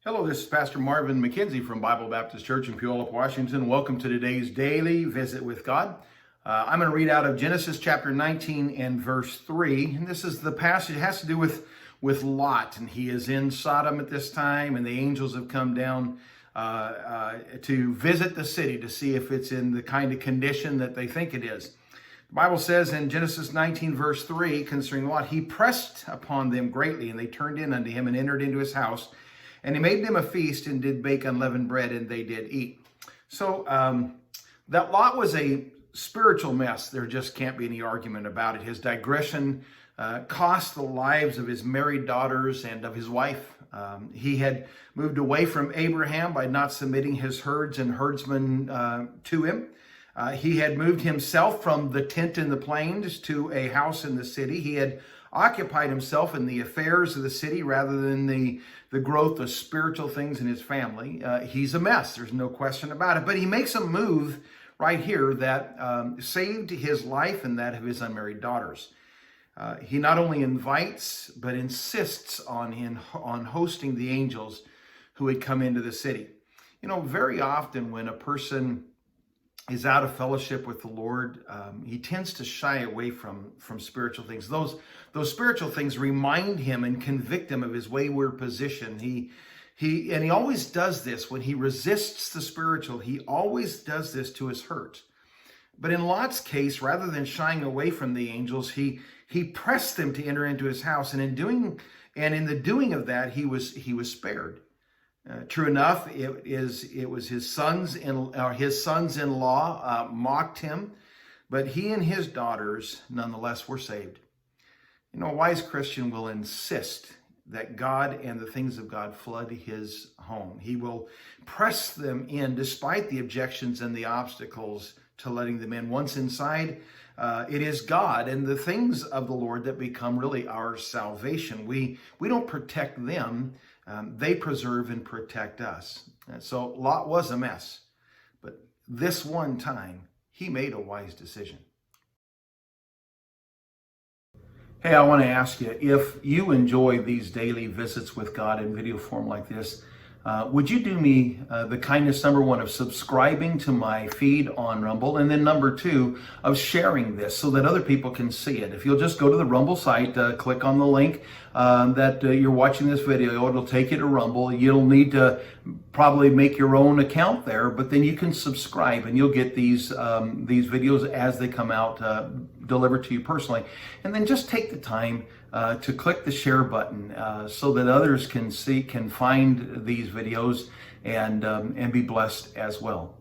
Hello, this is Pastor Marvin McKenzie from Bible Baptist Church in Puyallup, Washington. Welcome to today's Daily Visit with God. I'm going to read out of Genesis chapter 19 and verse 3. And this is the passage. It has to do with Lot. And he is in Sodom at this time, and the angels have come down to visit the city to see if it's in the kind of condition that they think it is. The Bible says in Genesis 19 verse 3 concerning Lot, he pressed upon them greatly, and they turned in unto him and entered into his house. And he made them a feast and did bake unleavened bread, and they did eat. So that Lot was a spiritual mess. There just can't be any argument about it. His digression cost the lives of his married daughters and of his wife. He had moved away from Abraham by not submitting his herds and herdsmen to him. He had moved himself from the tent in the plains to a house in the city. He had occupied himself in the affairs of the city rather than the growth of spiritual things in his family. He's a mess. There's no question about it. But he makes a move right here that saved his life and that of his unmarried daughters. He not only invites, but insists on hosting the angels who had come into the city. You know, very often when a person is out of fellowship with the Lord, he tends to shy away from spiritual things. Those spiritual things remind him and convict him of his wayward position. He always does this when he resists the spiritual. He always does this to his hurt. But in Lot's case, rather than shying away from the angels, he pressed them to enter into his house, and in the doing of that, he was spared. True enough, it was his sons-in-law mocked him, but he and his daughters nonetheless were saved. You know, a wise Christian will insist that God and the things of God flood his home. He will press them in despite the objections and the obstacles to letting them in. Once inside, it is God and the things of the Lord that become really our salvation. We don't protect them. They preserve and protect us. And so Lot was a mess, but this one time he made a wise decision. Hey, I want to ask you, if you enjoy these daily visits with God in video form like this, would you do me the kindness, number one, of subscribing to my feed on Rumble, and then number two, of sharing this so that other people can see it. If you'll just go to the Rumble site, click on the link that you're watching this video, it'll take you to Rumble. You'll need to probably make your own account there, but then you can subscribe and you'll get these videos as they come out delivered to you personally. And then just take the time to click the share button so that others can find these videos and be blessed as well.